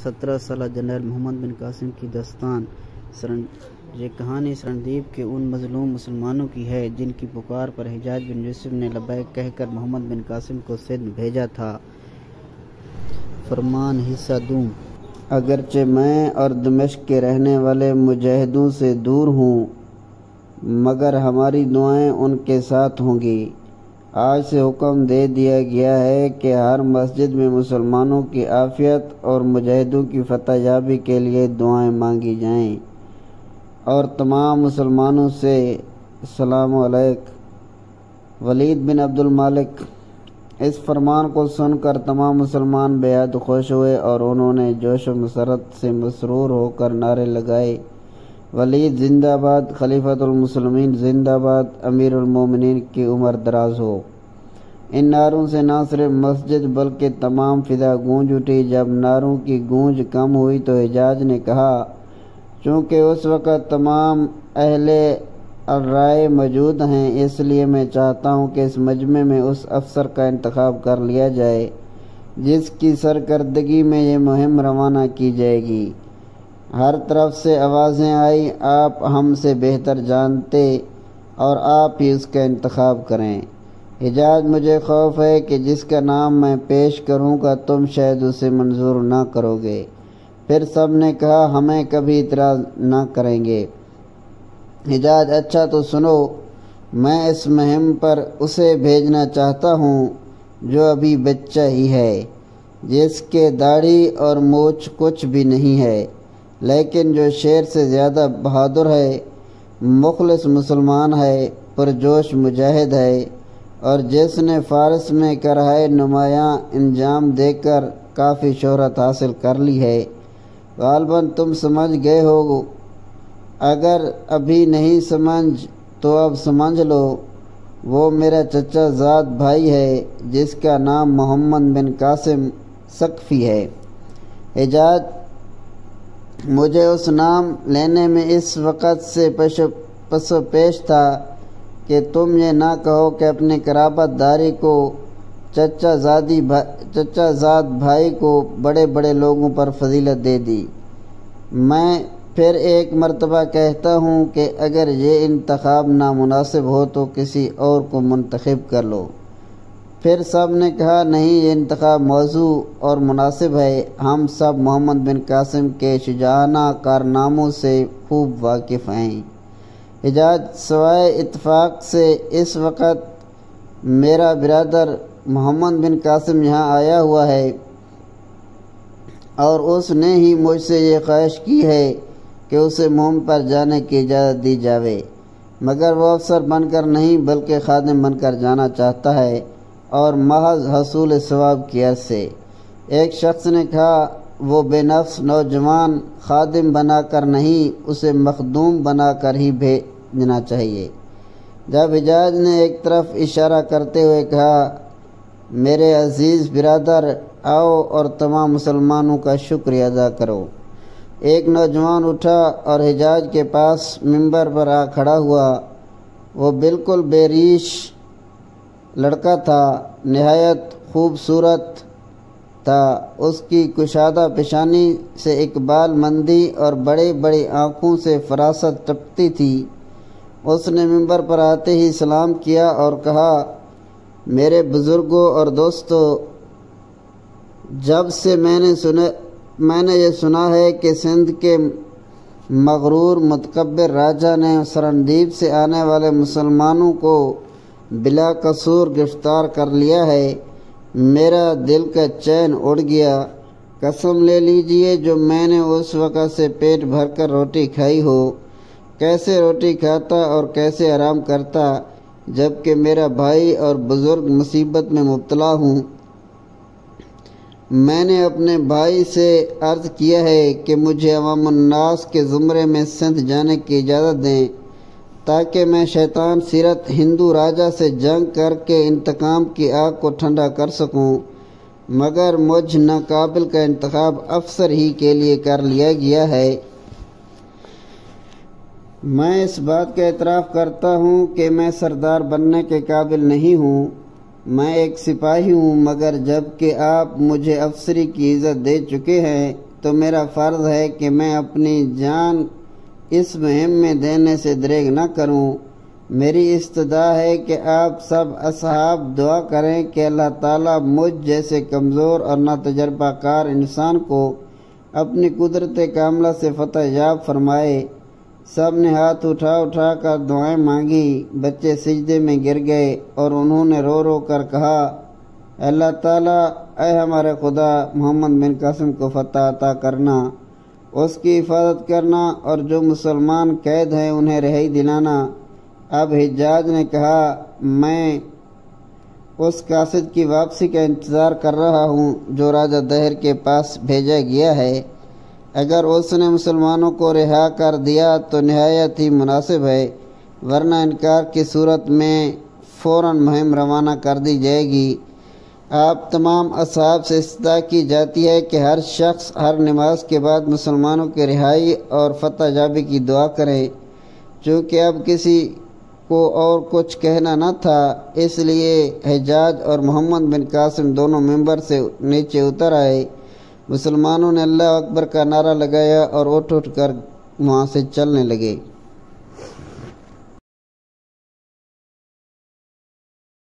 17 سالہ جنرل محمد بن قاسم کی داستان۔ یہ کہانی سرندیپ کے ان مظلوم مسلمانوں کی ہے جن کی پکار پر حجاج بن یوسف نے لبیک کہہ کر محمد بن قاسم کو سندھ بھیجا تھا۔ فرمان حصہ دوم۔ اگرچہ میں اور دمشق کے رہنے والے مجاہدوں سے دور ہوں، مگر ہماری دعائیں ان کے ساتھ ہوں گی۔ آج سے حکم دے دیا گیا ہے کہ ہر مسجد میں مسلمانوں کی عافیت اور مجاہدوں کی فتح یابی کے لیے دعائیں مانگی جائیں، اور تمام مسلمانوں سے السلام علیکم۔ ولید بن عبد المالک۔ اس فرمان کو سن کر تمام مسلمان بے حد خوش ہوئے اور انہوں نے جوش و مسرت سے مسرور ہو کر نعرے لگائے، ولید زندہ باد، خلیفۃ المسلمین زندہ باد، امیر المومنین کی عمر دراز ہو۔ ان نعروں سے نہ صرف مسجد بلکہ تمام فضا گونج اٹھی۔ جب نعروں کی گونج کم ہوئی تو حجاج نے کہا، چونکہ اس وقت تمام اہل الرائے موجود ہیں، اس لیے میں چاہتا ہوں کہ اس مجمع میں اس افسر کا انتخاب کر لیا جائے جس کی سرکردگی میں یہ مہم روانہ کی جائے گی۔ ہر طرف سے آوازیں آئیں، آپ ہم سے بہتر جانتے اور آپ ہی اس کا انتخاب کریں۔ حجاج، مجھے خوف ہے کہ جس کا نام میں پیش کروں گا تم شاید اسے منظور نہ کرو گے۔ پھر سب نے کہا، ہمیں کبھی اعتراض نہ کریں گے۔ حجاج، اچھا تو سنو، میں اس مہم پر اسے بھیجنا چاہتا ہوں جو ابھی بچہ ہی ہے، جس کے داڑھی اور مونچھ کچھ بھی نہیں ہے، لیکن جو شیر سے زیادہ بہادر ہے، مخلص مسلمان ہے، پرجوش مجاہد ہے، اور جس نے فارس میں کرہائے نمایاں انجام دے کر کافی شہرت حاصل کر لی ہے۔ غالباً تم سمجھ گئے ہو، اگر ابھی نہیں سمجھ تو اب سمجھ لو، وہ میرا چچا زاد بھائی ہے جس کا نام محمد بن قاسم ثقفی ہے۔ حجاج، مجھے اس نام لینے میں اس وقت سے پس و پیش تھا کہ تم یہ نہ کہو کہ اپنے قرابت داری کو چچا زاد بھائی کو بڑے بڑے لوگوں پر فضیلت دے دی۔ میں پھر ایک مرتبہ کہتا ہوں کہ اگر یہ انتخاب نامناسب ہو تو کسی اور کو منتخب کر لو۔ پھر سب نے کہا، نہیں، یہ انتخاب موزوں اور مناسب ہے، ہم سب محمد بن قاسم کے شجاعانہ کارناموں سے خوب واقف ہیں۔ حجاج، سوائے اتفاق سے اس وقت میرا برادر محمد بن قاسم یہاں آیا ہوا ہے، اور اس نے ہی مجھ سے یہ خواہش کی ہے کہ اسے مہم پر جانے کی اجازت دی جاوے، مگر وہ افسر بن کر نہیں بلکہ خادم بن کر جانا چاہتا ہے، اور محض حصول ثواب کی غرض سے۔ ایک شخص نے کہا، وہ بے نفس نوجوان خادم بنا کر نہیں، اسے مخدوم بنا کر ہی بھیجنا چاہیے۔ جب حجاج نے ایک طرف اشارہ کرتے ہوئے کہا، میرے عزیز برادر، آؤ اور تمام مسلمانوں کا شکریہ ادا کرو، ایک نوجوان اٹھا اور حجاج کے پاس ممبر پر آ کھڑا ہوا۔ وہ بالکل بے ریش لڑکا تھا، نہایت خوبصورت تھا، اس کی کشادہ پیشانی سے اقبال مندی اور بڑی بڑی آنکھوں سے فراست ٹپکتی تھی۔ اس نے ممبر پر آتے ہی سلام کیا اور کہا، میرے بزرگوں اور دوستو، جب سے میں نے یہ سنا ہے کہ سندھ کے مغرور متکبر راجہ نے سرندیپ سے آنے والے مسلمانوں کو بلا قصور گرفتار کر لیا ہے، میرا دل کا چین اڑ گیا۔ قسم لے لیجئے جو میں نے اس وقت سے پیٹ بھر کر روٹی کھائی ہو، کیسے روٹی کھاتا اور کیسے آرام کرتا، جبکہ میرا بھائی اور بزرگ مصیبت میں مبتلا ہوں۔ میں نے اپنے بھائی سے عرض کیا ہے کہ مجھے عوام الناس کے زمرے میں سندھ جانے کی اجازت دیں تاکہ میں شیطان سیرت ہندو راجہ سے جنگ کر کے انتقام کی آگ کو ٹھنڈا کر سکوں، مگر مجھ ناقابل کا انتخاب افسر ہی کے لیے کر لیا گیا ہے۔ میں اس بات کا اعتراف کرتا ہوں کہ میں سردار بننے کے قابل نہیں ہوں، میں ایک سپاہی ہوں، مگر جب کہ آپ مجھے افسری کی عزت دے چکے ہیں تو میرا فرض ہے کہ میں اپنی جان اس مہم میں دینے سے دریغ نہ کروں۔ میری استدعا ہے کہ آپ سب اصحاب دعا کریں کہ اللہ تعالیٰ مجھ جیسے کمزور اور ناتجربہ کار انسان کو اپنی قدرت کاملہ سے فتح یاب فرمائے۔ سب نے ہاتھ اٹھا اٹھا کر دعائیں مانگی۔ بچے سجدے میں گر گئے اور انہوں نے رو رو کر کہا، اللہ تعالیٰ، اے ہمارے خدا، محمد بن قاسم کو فتح عطا کرنا، اس کی حفاظت کرنا اور جو مسلمان قید ہیں انہیں رہائی دلانا۔ اب حجاج نے کہا، میں اس قاصد کی واپسی کا انتظار کر رہا ہوں جو راجہ دہر کے پاس بھیجا گیا ہے۔ اگر اس نے مسلمانوں کو رہا کر دیا تو نہایت ہی مناسب ہے، ورنہ انکار کی صورت میں فوراً مہم روانہ کر دی جائے گی۔ آپ تمام اصحاب سے استدعا کی جاتی ہے کہ ہر شخص ہر نماز کے بعد مسلمانوں کی رہائی اور فتح یابی کی دعا کرے۔ چونکہ اب کسی کو اور کچھ کہنا نہ تھا، اس لیے حجاج اور محمد بن قاسم دونوں ممبر سے نیچے اتر آئے۔ مسلمانوں نے اللہ اکبر کا نعرہ لگایا اور اٹھ اٹھ کر وہاں سے چلنے لگے۔